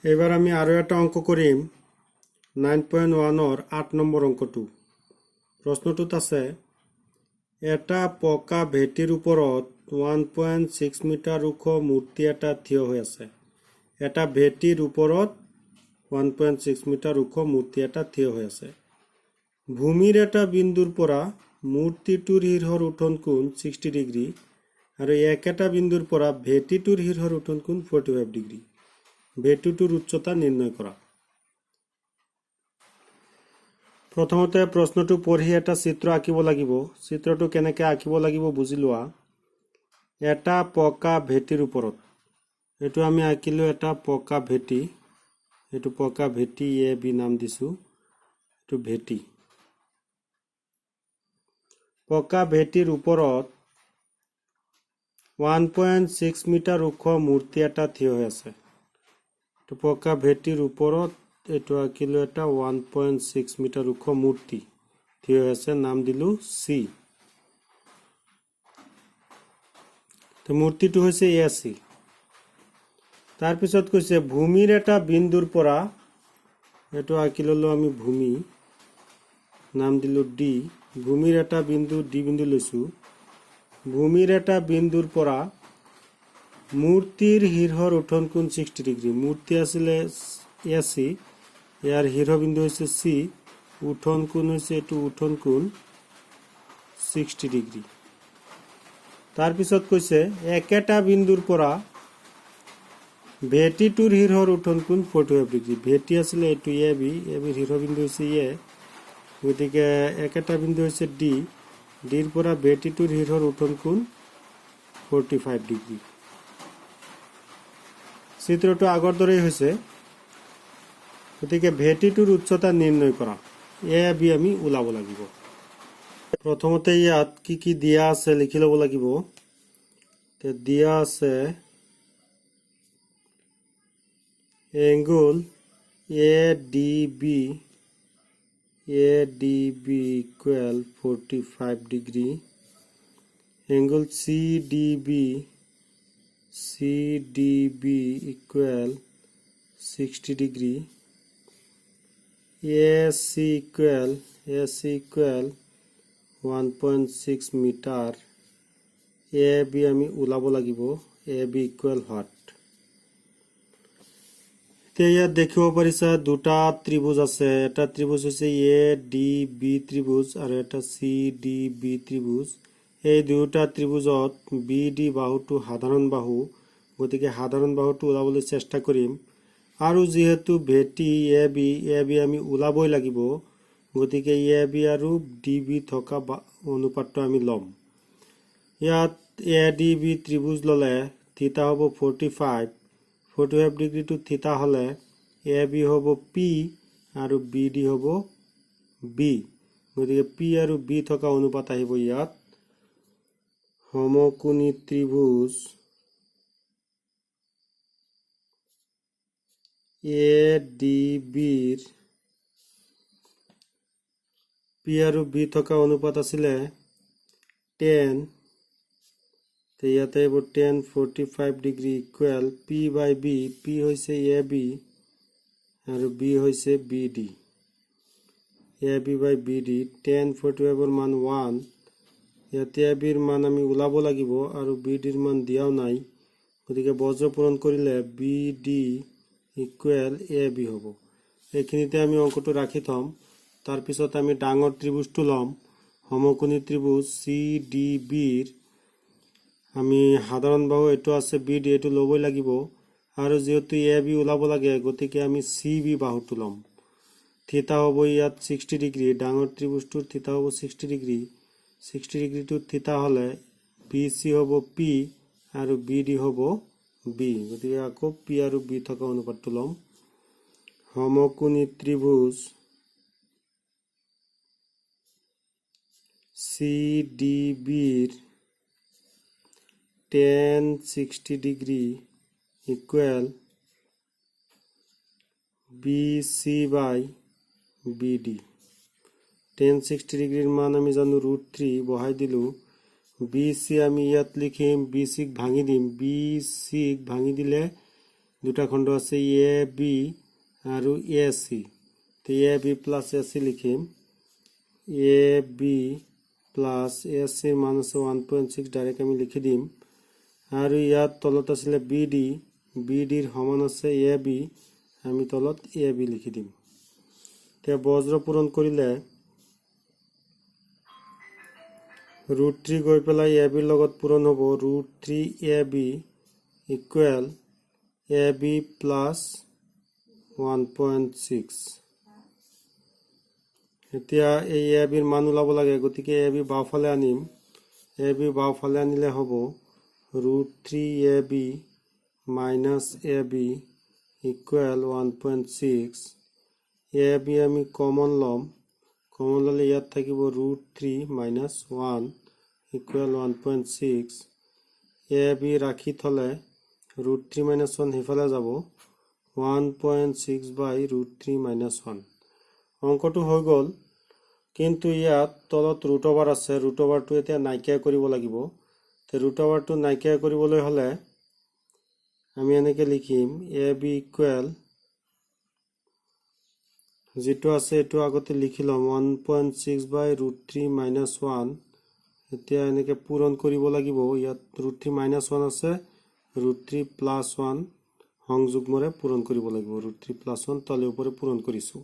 এবাৰ আমি আৰো একটা অঙ্ক কৰিম 9.1 8 নম্বৰ অঙ্কটো প্ৰশ্নটোত আছে এটা পকা ভেটিৰ ওপৰত 1.6 মিটাৰ ওখ মূৰ্তি এটা থিয় হৈ আছে। এটা ভেটিৰ ওপৰত 1.6 মিটাৰ ওখ মূৰ্তি এটা থিয় হৈ আছে। ভূমিৰ এটা বিন্দুৰ পৰা মূৰ্তিটোৰ শীৰ্ষৰ উঠন কোণ 60 ডিগ্ৰী আৰু একেটা বিন্দুৰ পৰা ভেটিটোৰ শীৰ্ষৰ উঠন কোণ 45 ডিগ্ৰী। ভেটিটোৰ উচ্চতা নিৰ্ণয় কৰা। প্ৰথমতে প্ৰশ্নটো পঢ়ি এটা চিত্ৰ আঁকিব লাগিব। চিত্ৰটো কেনেকৈ আঁকিব লাগিব বুজি লোৱা। এটা পকা ভেটিৰ ওপৰত এইটো আমি আঁকিলো এটা পকা ভেটি। এইটো পকা ভেটি এ বি নাম দিছো। এইটো ভেটি। পকা ভেটিৰ ওপৰত 1.6 মিটাৰ ওখ মূৰ্তি এটা থিয় হৈ আছে। এইটো পকা ভেটিৰ ওপৰত এইটো আঁকিলো এটা 1.6 মিটাৰ ওখ মূৰ্তি থিয় হৈ আছে, নাম দিলো চি। তো মূৰ্তিটো হৈছে এ চি। তাৰপিছত কৈছে ভূমিৰ এটা বিন্দুৰ পৰা এইটো আঁকি ললো আমি ভূমি, নাম দিলো ডি। ভূমিৰ এটা বিন্দু ডি বিন্দু লৈছো। ভূমিৰ এটা বিন্দুৰ পৰা মূৰ্তিৰ শীৰ্ষৰ উঠন কোণ 60 ডিগ্ৰী। মূৰ্তি আছিলে এ চি, ইয়াৰ শীৰ্ষবিন্দু হৈছে চি, উঠন কোণ হৈছে এইটো উঠন কোণ 60 ডিগ্ৰী। তাৰপিছত কৈছে একেটা বিন্দুৰ পৰা ভেটিটোৰ শীৰ্ষৰ উঠন কোণ 45 ডিগ্ৰী। ভেটি আছিলে এইটো এ বি, এ বিৰ শীৰ্ষবিন্দু হৈছে এ, গতিকে একেটা বিন্দু হৈছে ডি, ডিৰ পৰা ভেটিটোৰ শীৰ্ষৰ উঠন কোণ 45 ডিগ্ৰী। চিত্ৰটো আগৰ দৰেই হৈছে, গতিকে ভেটিটোৰ উচ্চতা নিৰ্ণয় কৰা। এ বি আমি ওলাব লাগিব। প্ৰথমতে ইয়াত কি কি দিয়া আছে লিখি ল'ব লাগিব। দিয়া আছে angle ADB equal 45 degree, angle CDB equal 60 degree, AC equal 1.6 meter, AB আমি ওলাব লাগিব। AB equal what? ইয়াত দেখিব পাৰিছা দুটা ত্ৰিভুজ আছে। এটা ত্ৰিভুজ হৈছে ADB ত্ৰিভুজ আৰু এটা CDB ত্ৰিভুজ। এই দুটা ত্ৰিভুজত BD বাহুটো সাধাৰণ বাহু, গতিকে সাধাৰণ বাহুটো ওলাবলৈ চেষ্টা কৰিম। আৰু যেহেতু ভেটি AB আমি ওলাবই লাগিব, গতিকে AB আৰু DB থকা অনুপাতটো আমি ল'ম। ইয়াত ADB ত্ৰিভুজ ল'লে থিতা হ'ব 45 ডিগ্ৰীটো থিতা হলে AB হ'ব P আৰু BD হ'ব B, গতিকে P আৰু B থকা অনুপাত আহিব ইয়াত। সমকোণী ত্ৰিভুজ ADB ৰ P আৰু B থকা অনুপাত আছিলে 10, ইয়াতে হ'ব 10 45 degree equal P by B। P হৈছে AB আৰু B হৈছে BD। AB by BD 10 45 ৰ মান 1, ইয়াতে AB ৰ মান আমি ওলাব লাগিব আৰু BD ৰ মান দিয়াও নাই, গতিকে বজ্ৰ পূৰণ কৰিলে BD ইকুৱেল AB হ'ব। এইখিনিতে আমি অংকটো ৰাখি থম। তাৰপিছত আমি ডাঙৰ ত্ৰিভুজটো ল'ম। সমকোণী ত্ৰিভুজ CDB ৰ আমি সাধাৰণ বাহু এইটো আছে BD, এইটো ল'বই লাগিব আৰু যেহেতু AB ওলাব লাগে, গতিকে আমি CB বাহুটো ল'ম। থিতা হ'ব ইয়াত 60 ডিগ্ৰী, ডাঙৰ ত্ৰিভুজটোৰ থিতা হ'ব 60 ডিগ্ৰী। 60 ডিগ্ৰীটোৰ থিতা হ'লে BC হ'ব P আৰু BD হ'ব B, গতিকে আকৌ P আৰু B থকা অনুপাতটো ল'ম। সমকোণী ত্ৰিভুজ CDB ৰ 10 60 degree equal BC by BD। 10 60 ডিগ্ৰীৰ মান আমি জানো √3, বহাই দিলো। BC আমি ইয়াত লিখিম, BC ক ভাঙি দিম। BC ক ভাঙি দিলে দুটা খণ্ড আছে এ বি আৰু এ সি। তো A B plus A C লিখিম। এ বি প্লাছ এ সিৰ মান আছে 1.6, ডাইৰেক্ট আমি লিখি দিম। আৰু ইয়াত তলত আছিলে বি ডি, বি ডিৰ সমান আছে এ বি, আমি তলত এ বি লিখি দিম। এতিয়া বজ্ৰ পূৰণ কৰিলে √3 গৈ পেলাই এ বিৰ লগত পূৰণ হ'ব। √3 A B equal A B plus 1.6। এতিয়া এই এ বিৰ মান ওলাব লাগে, গতিকে এ বি বাওঁফালে আনিম। এ বি বাওঁফালে আনিলে হ'ব √3 A B minus A B equal 1.6। A B আমি কমন ল'ম, কমন ল'লে ইয়াত থাকিব √3 মাইনাছ 1 ইকুৱেল 1.6। এ বি ৰাখি থ'লে √3 মাইনাছ 1 সেইফালে যাব, 1.6 বাই √3 মাইনাছ 1। অংকটো হৈ গ'ল, কিন্তু ইয়াত তলত ৰুট অভাৰ আছে। ৰুট অভাৰটো এতিয়া নাইকিয়া কৰিব লাগিব। ৰুট অভাৰটো নাইকিয়া কৰিবলৈ হ'লে আমি এনেকৈ লিখিম এ বি ইকুৱেল যিটো আছে এইটো আগতে লিখি ল'ম 1.6 বাই √3 মাইনাছ 1। এতিয়া এনেকৈ পূৰণ কৰিব লাগিব। ইয়াত √3 মাইনাছ 1 আছে, √3 প্লাছ 1 সংযোগমৰে পূৰণ কৰিব লাগিব। √3 প্লাছ 1 তলে ওপৰে পূৰণ কৰিছোঁ।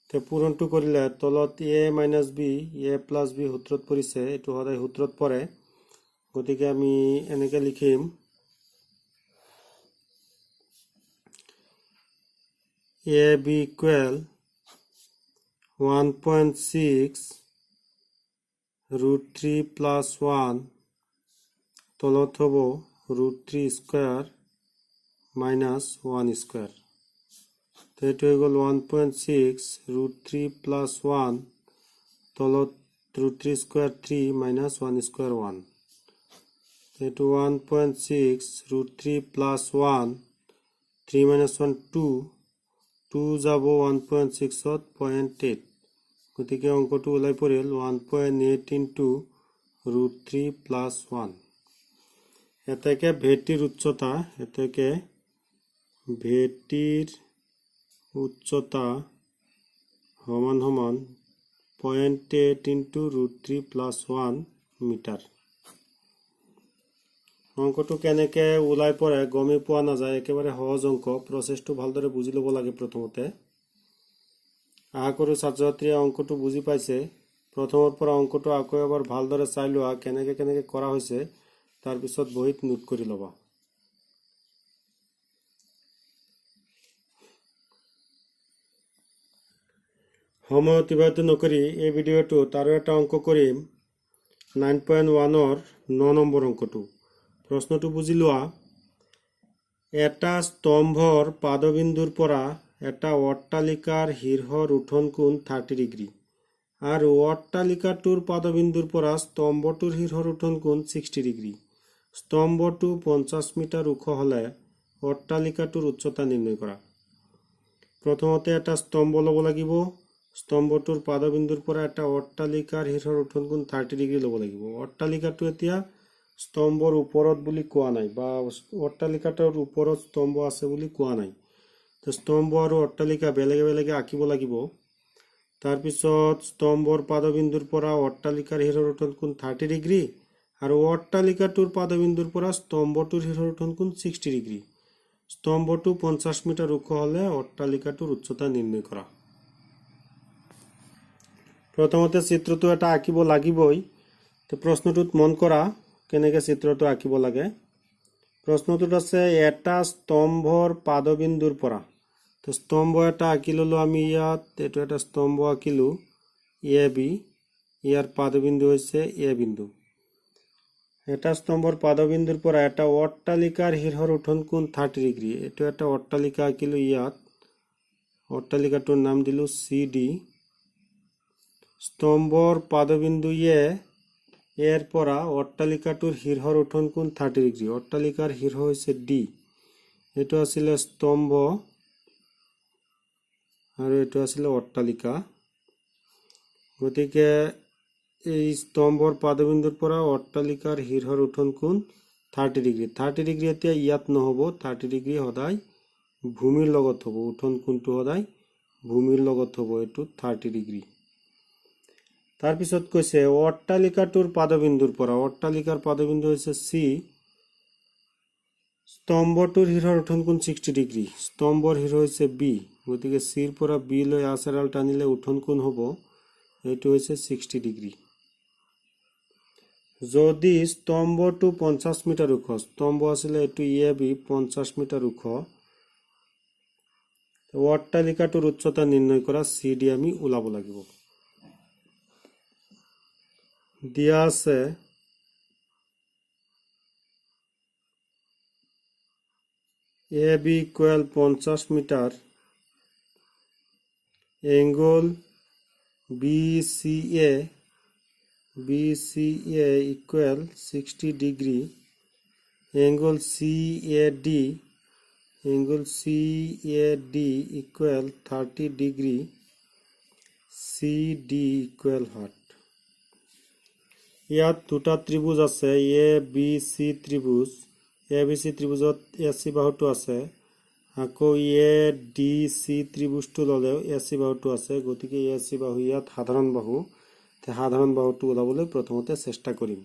এতিয়া পূৰণটো কৰিলে তলত এ minus B, A plus B সূত্ৰত পৰিছে, এইটো সদায় সূত্ৰত পৰে। গতিকে আমি এনেকৈ লিখিম এ বি ইকুৱেল 1.6 √3 প্লাছ 1 তলত হ'ব √3 স্কুৱেৰ মাইনাছ 1 স্কুৱেৰ। তো এইটো হৈ গ'ল 1.6 √3 প্লাছ 1 তলত √3 স্কুৱেৰ 3 মাইনাছ 1 স্কুৱেৰ 1। এইটো 1.6 √3 প্লাছ 1, 3 মাইনাছ 1 2, 2 যাব 1.6ত 0.8। গতিকে অংকটো ওলাই পৰিল 1.8 ইনটু √3 প্লাছ 1। এতেকে ভেটিৰ উচ্চতা, এতেকে ভেটিৰ উচ্চতা সমান সমান 0.8 ইনটু √3 প্লাছ 1 মিটাৰ। অংকটো কেনেকৈ ওলাই পৰে গমেই পোৱা নাযায়, একেবাৰে সহজ অংক। প্ৰচেছটো ভালদৰে বুজি ল'ব লাগে প্ৰথমতে। আশা কৰোঁ ছাত্ৰ ছাত্ৰীয়ে অংকটো বুজি পাইছে। প্ৰথমৰ পৰা অংকটো আকৌ এবাৰ ভালদৰে চাই লোৱা, কেনেকৈ কৰা হৈছে, তাৰপিছত বহীত নোট কৰি ল'বা। সময় অতিবাহিত নকৰি এই ভিডিঅ'টোত আৰু এটা অংক কৰিম, 9.1ৰ 9 নম্বৰ অংকটো। প্ৰশ্নটো বুজি লোৱা। এটা স্তম্ভৰ পাদবিন্দুৰ পৰা এটা অট্টালিকাৰ শীৰ্ষৰ উঠন কোণ 30 ডিগ্ৰী আৰু অট্টালিকাটোৰ পাদবিন্দুৰ পৰা স্তম্ভটোৰ শীৰ্ষৰ উঠন কোণ 60 ডিগ্ৰী। স্তম্ভটো 50 মিটাৰ ওখ হ'লে অট্টালিকাটোৰ উচ্চতা নিৰ্ণয় কৰা। প্ৰথমতে এটা স্তম্ভ ল'ব লাগিব। স্তম্ভটোৰ পাদবিন্দুৰ পৰা এটা অট্টালিকাৰ শীৰ্ষৰ উঠন কোণ 30 ডিগ্ৰী ল'ব লাগিব। অট্টালিকাটো এতিয়া স্তম্ভৰ ওপৰত বুলি কোৱা নাই, বা অট্টালিকাটোৰ ওপৰত স্তম্ভ আছে বুলি কোৱা নাই। তো স্তম্ভ আৰু অট্টালিকা বেলেগে বেলেগে আঁকিব লাগিব। তাৰপিছত স্তম্ভৰ পাদবিন্দুৰ পৰা অট্টালিকাৰ শীৰ্ষৰ উঠন কোণ 30 ডিগ্ৰী আৰু অট্টালিকাটোৰ পাদবিন্দুৰ পৰা স্তম্ভটোৰ শীৰ্ষৰ উঠন কোণ 60 ডিগ্ৰী। স্তম্ভটো 50 মিটাৰ ওখ হ'লে অট্টালিকাটোৰ উচ্চতা নিৰ্ণয় কৰা। প্ৰথমতে চিত্ৰটো এটা আঁকিব লাগিবই। তো প্ৰশ্নটোত মন কৰা কেনেকৈ চিত্ৰটো আঁকিব লাগে। প্ৰশ্নটোত আছে এটা স্তম্ভৰ পাদবিন্দুৰ পৰা। তো স্তম্ভ এটা আঁকি ল'লোঁ আমি ইয়াত। এইটো এটা স্তম্ভ আঁকিলোঁ এ বি, ইয়াৰ পাদবিন্দু হৈছে এ বিন্দু। এটা স্তম্ভৰ পাদবিন্দুৰ পৰা এটা অট্টালিকাৰ শীৰ্ষৰ উঠন কোণ 30 ডিগ্ৰী। এইটো এটা অট্টালিকা আঁকিলোঁ ইয়াত। অট্টালিকাটোৰ নাম দিলোঁ CD। স্তম্ভৰ পাদবিন্দু এৰ পৰা অট্টালিকাটোৰ শীৰ্ষৰ উঠন কোণ 30 ডিগ্ৰী। অট্টালিকাৰ শীৰ্ষ হৈছে D। এইটো আছিলে স্তম্ভ আৰু এইটো আছিলে অট্টালিকা। গতিকে এই স্তম্ভৰ পাদবিন্দুৰ পৰা অট্টালিকাৰ শীৰ্ষৰ উঠন কোণ 30 ডিগ্ৰী 30 ডিগ্ৰী এতিয়া ইয়াত নহব 30 ডিগ্ৰী সদায় ভূমিৰ লগত হ'ব উঠন কোণটো সদায় ভূমিৰ লগত হ'ব এটো 30 ডিগ্ৰী তাৰ পিছত কৈছে অট্টালিকাটোৰ পাদবিন্দুৰ পৰা অট্টালিকাৰ পাদবিন্দু হৈছে সি স্তম্ভটোৰ শিৰৰ উঠন কোণ 60 ডিগ্ৰী স্তম্ভৰ শিৰ হৈছে বি গতিকে সিৰ পৰা বি লৈ আচৰাল টানিলে উঠন কোণ হ'ব এইটো হৈছে 60 ডিগ্ৰী যদি স্তম্ভটো 50 মিটাৰ ওখ স্তম্ভ আছিল এটো এ বি 50 মিটাৰ ওখ অট্টালিকাটোৰ উচ্চতা নিৰ্ণয় কৰা সি ডি আমি উলাব লাগিব দিয়া আছে A B equal 50 metre angle BCA equal 60 degree angle CAD equal 30 degree CD equal হাট ইয়াত দুটা ত্রিভুজ আছে ABC ত্রিভুজ ABC ত্রিভুজত AC বাহুটো আছে আকৌ ADC ত্রিভুজটো ললেও AC বাহুটো আছে গতিকে AC বাহু ইয়াত সাধাৰণ বাহু তে সাধাৰণ বাহুটো ওলাবলৈ প্ৰথমতে চেষ্টা কৰিম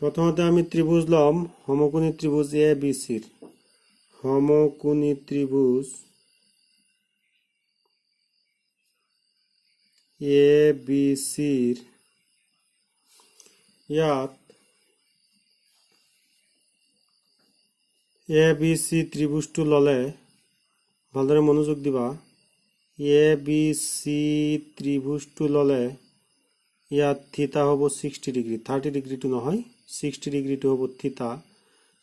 প্ৰথমতে আমি ত্ৰিভুজ লম সমকোণী ত্ৰিভুজ ABC ৰ সমকোণী ত্ৰিভুজ ABC ৰ ইয়াত ABC ত্ৰিভুজটো ললে ভালদৰে মনোযোগ দিবা ABC ত্ৰিভুজটো ললে ইয়াত থিতা হ'ব 60 ডিগ্ৰী 30 ডিগ্ৰীটো নহয় 60 ডিগ্ৰীটো হ'ব থিতা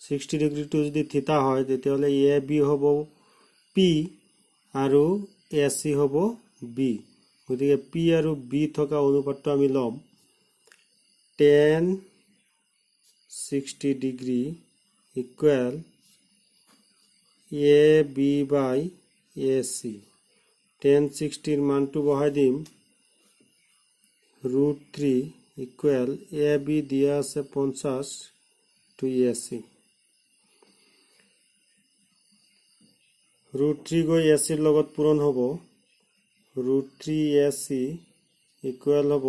60 ডিগ্ৰীটো যদি থিতা হয় তেতিয়াহলে AB হ'ব P আৰু AC হ'ব B গতিকে P আৰু B থকা অনুপাতটো আমি লম tan 60 degree equal AB by AC tan 60 ৰ মানটো বহাই দিম √3 ইকুয়াল AB দিয়া আছে 50 টু AC √3 গৈ AC ৰ লগত পূৰণ হ'ব √3 AC ইকুয়াল হ'ব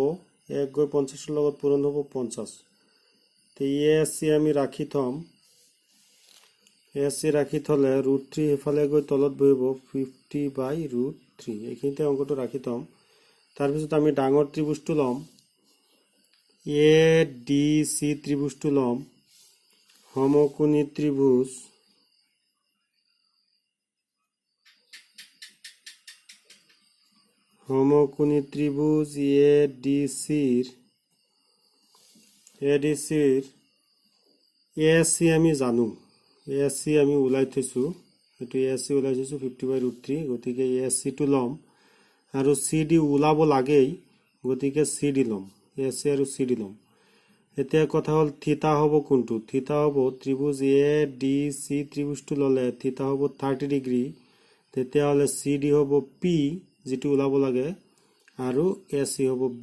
1 গৈ 50 ৰ লগত পূৰণ হ'ব 50 তে AC আমি ৰাখি থম AC ৰাখি থলে √3 এফালে গৈ তলত বহিব 50 বাই √3 এইখিনিতে অংকটো ৰাখি থম তাৰ পিছত আমি ডাঙৰ ত্ৰিভুজটো লম ADC ত্ৰিভুজটো লম সমকোণী ত্ৰিভুজ ADC ৰ AC আমি জানো AC আমি উলাই থৈছো এটো AC উলাই থৈছো 50 বাই √3 গতিকে AC টো লম আৰু CD উলাব লাগেই গতিকে CD লম AC আৰু CD লম এতিয়া কথা হল থিতা হ'ব কোনটো থিতা হ'ব ত্রিভুজ ADC ত্রিভুজটো ললে থিতা হ'ব 30 ডিগ্ৰী তেতিয়া হলে CD হ'ব P যেটো উলাব লাগে আৰু AC হ'ব B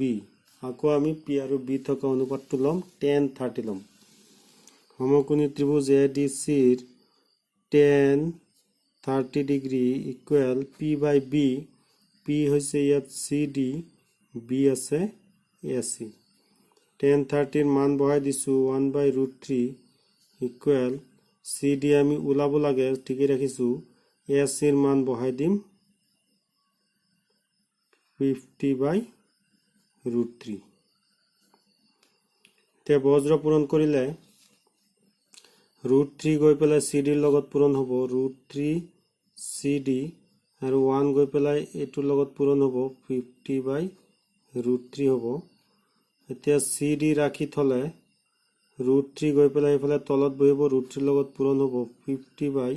আকৌ আমি P আৰু B থকা অনুপাতটো লম tan 30 লম সমকোণী ত্ৰিভুজ ADC ৰ tan 30 degree equal P by B P হৈছে ইয়াত CD B আছে AC tan 30 ৰ মান বহাই দিছো 1 by √3 ইকুয়াল CD আমি উলাব লাগে ঠিকই ৰাখিছো AC ৰ মান বহাই দিম 50 by √3 তে বজ্ৰ পূৰণ কৰিলে √3 গৈ পেলাই CD ৰ লগত পূৰণ হ'ব √3 CD আৰু 1 গৈ পেলাই এটোৰ লগত পূৰণ হ'ব 50 by √3 হ'ব এতিয়া CD ৰাখি থলে √3 গৈ পেলাই এফালে তলত বহিব √3 লগত পূৰণ হ'ব 50 by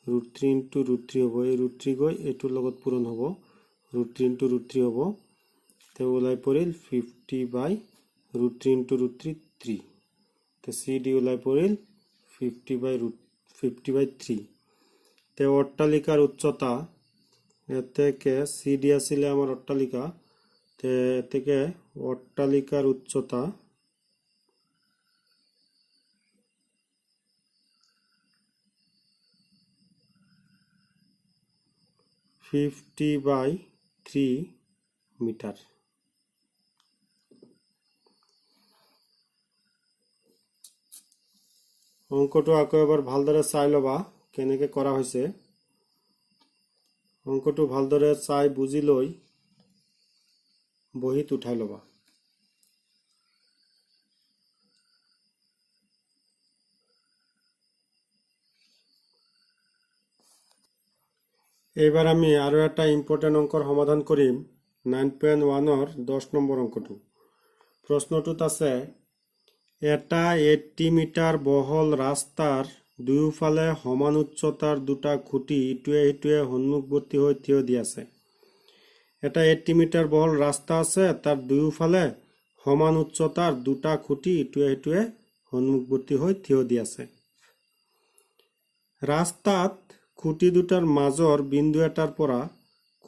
√3 into √3 হ'ব এই √3 গৈ এটোৰ লগত পূৰণ হ'ব √3 into √3 হ'ব তে ওলাই পৰিল 50 by √3 into √3 3 তে CD ওলাই পৰিল 50 by 3 তে অট্টালিকাৰ উচ্চতা এতেকে CD আছিলে আমাৰ অট্টালিকা তে এতেকে অট্টালিকাৰ উচ্চতা 50/3 মিটাৰ। অঙ্কটো আকৌ এবাৰ ভালদৰে চাই ল'বা কেনেকৈ কৰা হৈছে। অঙ্কটো ভালদৰে চাই বুজি লৈ বহীত উঠাই ল'বা। এইবাৰ আমি আৰু এটা ইম্পৰ্টেণ্ট অঙ্কৰ সমাধান কৰিম 9.1-ৰ 10 নম্বৰ অঙ্কটো। প্ৰশ্নটোত আছে এটা 80 মিটাৰ বহল ৰাস্তাৰ দুয়োফালে সমান উচ্চতাৰ দুটা খুঁটি ইটোৱে সিটোৱে সন্মুখৱৰ্তী হৈ থিয় দি আছে। এটা 80 মিটাৰ বহল ৰাস্তা আছে, তাৰ দুয়োফালে সমান উচ্চতাৰ দুটা খুঁটি ইটোৱে সিটোৱে সন্মুখৱৰ্তী হৈ থিয় দি আছে। ৰাস্তাত খুঁটি দুটাৰ মাজৰ বিন্দু এটাৰ পৰা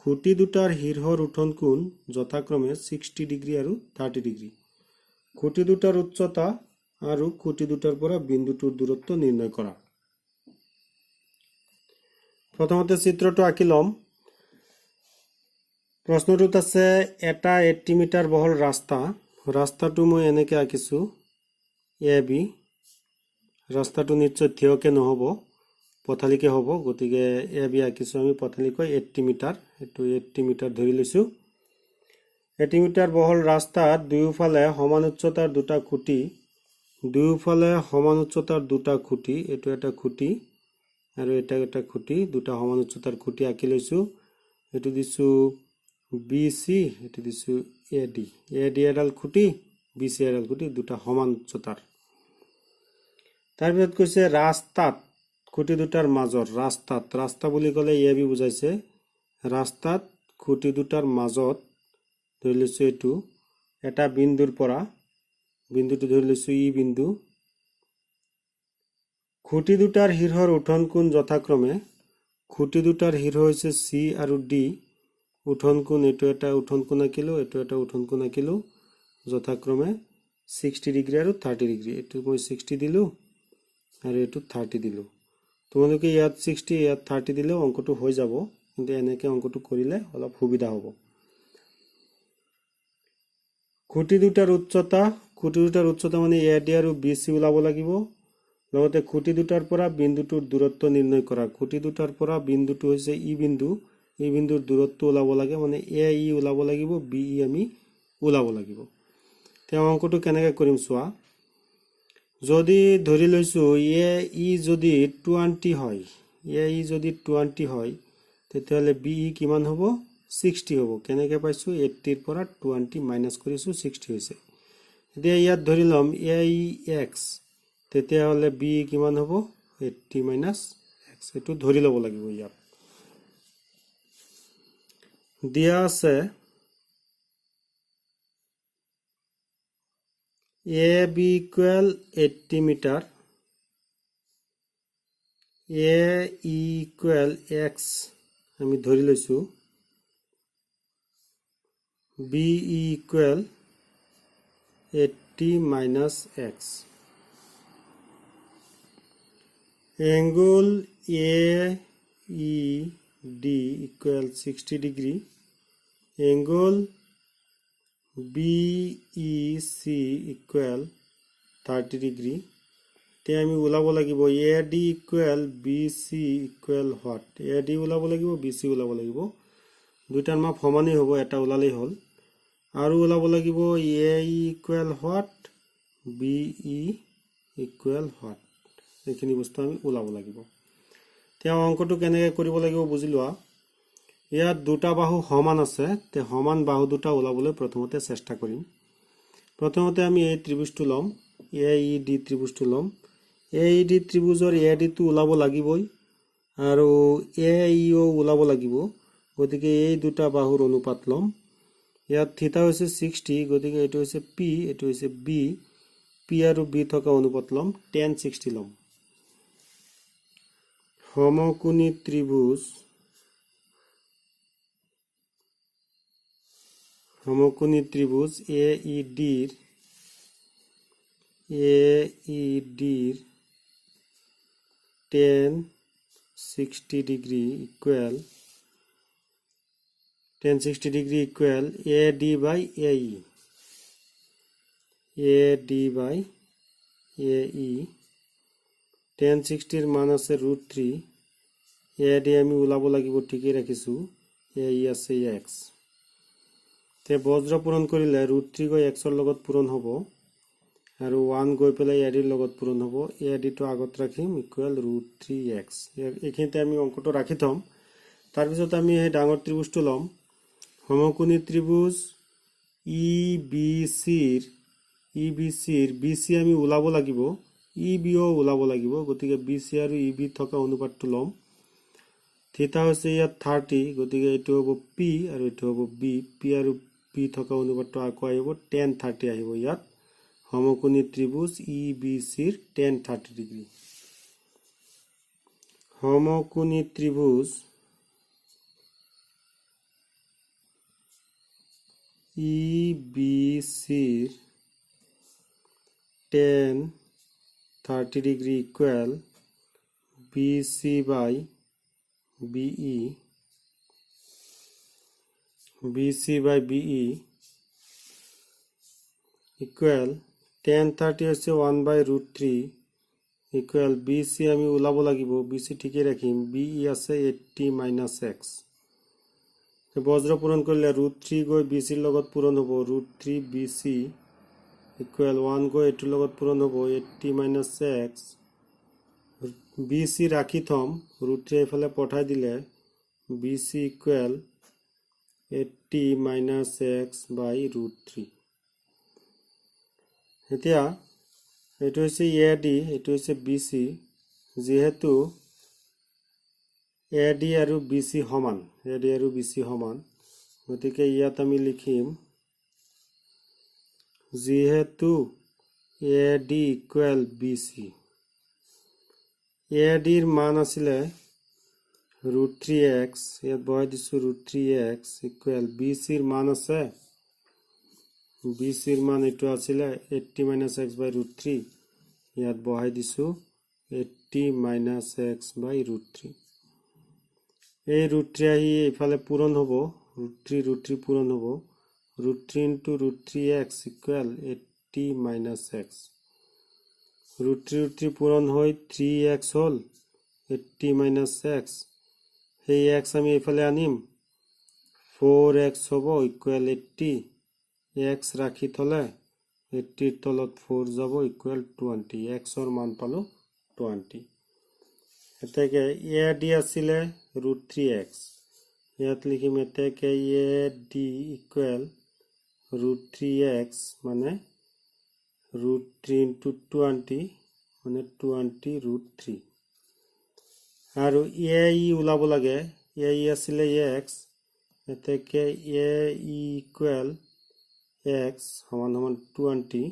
খুঁটি দুটাৰ শীৰ্ষৰ উঠন কোণ যথাক্ৰমে 60 ডিগ্ৰী আৰু 30 ডিগ্ৰী। খুঁটি দুটাৰ উচ্চতা আৰু খুঁটি দুটাৰ পৰা বিন্দুটোৰ দূৰত্ব নিৰ্ণয় কৰা। প্ৰথমতে চিত্ৰটো আঁকি ল'ম। প্ৰশ্নটোত আছে এটা 80 মিটাৰ বহল ৰাস্তা। ৰাস্তাটো মই এনেকৈ আঁকিছো AB। ৰাস্তাটো নিশ্চয় থিয়কে নহ'ব, পথালিকে হ'ব, গতিকে AB আঁকিছো আমি পথালিকৈ 80 মিটাৰ। এইটো 80 মিটাৰ ধৰি লৈছো। 80 মিটাৰ বহল ৰাস্তাত দুয়োফালে সমান উচ্চতাৰ দুটা খুঁটি, দুয়োফালে সমান উচ্চতাৰ দুটা খুঁটি, এইটো এটা খুঁটি আৰু এটা এটা খুঁটি, দুটা সমান উচ্চতাৰ খুঁটি আঁকি লৈছো। এইটো দিছো BC, এইটো দিছো AD। AD এডাল খুঁটি, BC এডাল খুঁটি, দুটা সমান উচ্চতাৰ। তাৰপিছত কৈছে ৰাস্তাত খুঁটি দুটাৰ মাজৰ, ৰাস্তা বুলি ক'লে AB বুজাইছে। ৰাস্তাত খুঁটি দুটাৰ মাজত ধৰি লৈছো এইটো এটা বিন্দুৰ পৰা, বিন্দুটো ধৰি লৈছো E বিন্দু। খুঁটি দুটাৰ শীৰ্ষৰ উঠন কোণ যথাক্ৰমে, খুঁটি দুটাৰ শীৰ্ষ হৈছে C আৰু D। উঠন কোণ, এইটো এটা উঠন কোণ আঁকিলো, এইটো এটা উঠন কোণ আঁকিলো, যথাক্ৰমে 60 ডিগ্ৰী আৰু 30 ডিগ্ৰী। এইটো মই 60 দিলো আৰু এইটো 30 দিলো। তোমালোকে ইয়াত 60 ইয়াত 30 দিলেও অঙ্কটো হৈ যাব, কিন্তু এনেকৈ অঙ্কটো কৰিলে অলপ সুবিধা হ'ব। খুঁটি দুটাৰ উচ্চতা মানে AD আৰু BC ওলাব লাগিব। লগতে খুঁটি দুটাৰ পৰা বিন্দুটোৰ দূৰত্ব নিৰ্ণয় কৰা। খুঁটি দুটাৰ পৰা বিন্দুটো হৈছে E বিন্দু, এই বিন্দুৰ দূৰত্ব ওলাব লাগে, মানে AE ওলাব লাগিব, BE আমি ওলাব লাগিব। তেওঁ অঙ্কটো কেনেকৈ কৰিম চোৱা। যদি ধৰি লৈছো AE যদি 20 হয়, AE যদি 20 হয়, তেতিয়াহ'লে BE কিমান হ'ব? 60 হ'ব। কেনেকৈ পাইছো? 80ৰ পৰা 20 মাইনাছ কৰিছো, 60 হৈছে। এতিয়া ইয়াত ধৰি ল'ম AEX, তেতিয়াহ'লে BE কিমান হ'ব? 80 মাইনাছ X। এইটো ধৰি ল'ব লাগিব। ইয়াত দিয়া আছে AB ইকুৱেল 80 মিটাৰ, AE ইকুৱেল X আমি ধৰি লৈছো, BE equal 80 minus X। Angle AED equal 60 degree, angle BEC equal 30 degree. এতিয়া আমি ওলাব লাগিব AD equal BC equal what? AD ওলাব লাগিব, BC ওলাব লাগিব। দুইটাৰ মাপ সমানেই হ'ব, এটা ওলালেই হ'ল। আৰু ওলাব লাগিব AE equal what, BE equal what. এইখিনি বস্তু আমি ওলাব লাগিব। তেওঁ অঙ্কটো কেনেকৈ কৰিব লাগিব বুজি লোৱা। ইয়াত দুটা বাহু সমান আছে, তে সমান বাহু দুটা ওলাবলৈ প্ৰথমতে চেষ্টা কৰিম। প্ৰথমতে আমি এই ত্ৰিভুজটো ল'ম, AED ত্ৰিভুজটো ল'ম। AED ত্ৰিভুজৰ AD টো ওলাব লাগিবই আৰু AEO ওলাব লাগিব, গতিকে এই দুটা বাহুৰ অনুপাত ল'ম। ইয়াত থিতা হৈছে 60, গতিকে এইটো হৈছে P, এইটো হৈছে B। P আৰু B থকা অনুপাত ল'ম, tan 60 ল'ম। সমকোণী ত্ৰিভুজ, সমকোণী ত্রিভুজ AEDর tan 60 degree equal tan 60 degree equal AD by AE. AD by AE. tan 60 এর মান আছে √3. AD আমি ওলাব লাগিব ঠিকই রাখিছো. AE আছে x. তে বজ্র পূরণ করিলে √3 গৈ x এর লগত পূরণ হব আৰু 1 গৈ পেলাই AD এর লগত পূরণ হব. AD তো আগত রাখিম ইকুয়াল √3x. এখানে আমি অঙ্কটো রাখি থম. তার পিছত আমি এই ডাঙৰ ত্ৰিভুজটো লম. সমকোণী ত্ৰিভুজ EBC ৰ BC আমি ওলাব লাগিব, EB ও ওলাব লাগিব. গতিকে BC আৰু EB থকা অনুপাতটো লম. থিটা হৈছে ইয়াত 30, গতিকে এটো হ'ব P আৰু এটো হ'ব B. P আৰু P থকা অনুপাতটো আকৌ আহিব tan 30 আহিব ইয়াত. সমকোণী ত্রিভুজ EBC ৰ tan 30 ডিগ্ৰী. সমকোণী ত্রিভুজ EBC র tan 30 degree equal BC by BE. BC by BE equal tan 30 হচ্ছে 1 by √3 equal BC আমি ওলাব লাগিব. BC ঠিকই রাখিম. BE আছে 80 minus x. বজ্র পূরণ করলে √3 গৈ BC ৰ লগত পূৰণ হব. √3 BC equal 1 গৈ এটোৰ লগত পূরণ হব 80 minus x. BC রাখি থম. √3 এফালে পঠাই দিলে BC equal 80 minus x by √3. এতিয়া এটো হৈছে AD, এটো হৈছে BC. যেহেতু AD আৰু BC সমান, AD আৰু BC সমান, গতিকে ইয়াত আমি লিখিম যেহেতু AD equal BC. AD ৰ মান আছিলে √3x, ইয়াত বহাই দিছো √3x equal BC ৰ মান আছে, BC ৰ মান এটো আছিলে 80 minus x by √3, ইয়াত বহাই দিছো 80 minus x by √3. এই √3 আহি এফালে পূরণ হব, √3 পূরণ হব. √3 into √3x equal 80 minus x. √3 পূরণ হৈ 3x হল 80 minus x. সেই x আমি এফালে আনিম 4x হব equal 80. x রাখি থলে 80 ৰ তলত 4 যাব equal 20. x ৰ মান পালো 20. এতেকে AD আছিলে √3x. ইয়াত লিখিম এতেকে AD equal √3x মানে √3 into 20 মানে 20 √3. আৰু AE ওলাব লাগে. AE আছিলে x. এতেকে AE equal x সমান সমান 20.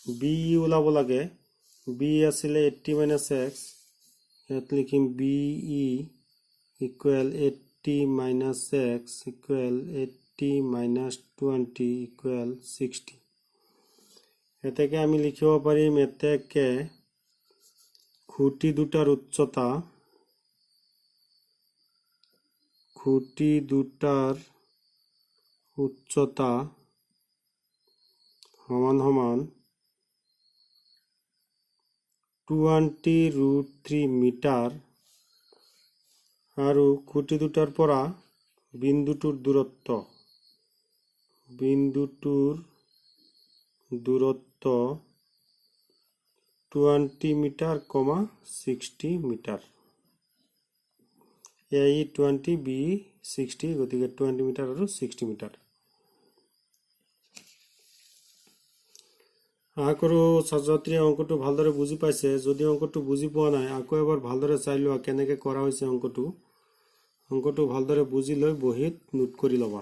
BE ওলাব লাগে. B আছিলে 80 minus x. ইয়াত লিখিম BE equal 80 minus x equal 80 minus 20 equal 60. এতেকে আমি লিখিব পাৰিম এতেকে খুঁটি দুটাৰ উচ্চতা সমান সমান 20 √3 মিটাৰ আৰু খুঁটি দুটাৰ পৰা বিন্দুটোৰ দূৰত্ব 20 মিটাৰ, 60 মিটাৰ. AE 20, BE 60, গতিকে 20 মিটাৰ আৰু 60 মিটাৰ. আশা কৰো ছাত্ৰছাত্ৰীয়ে অঙ্কটো ভালদৰে বুজি পাইছে. যদি অঙ্কটো বুজি পোৱা নাই আকৌ এবাৰ ভালদৰে চাই লোৱা কেনেকৈ কৰা হৈছে অঙ্কটো ভালদৰে বুজি লৈ বহীত নোট কৰি লবা.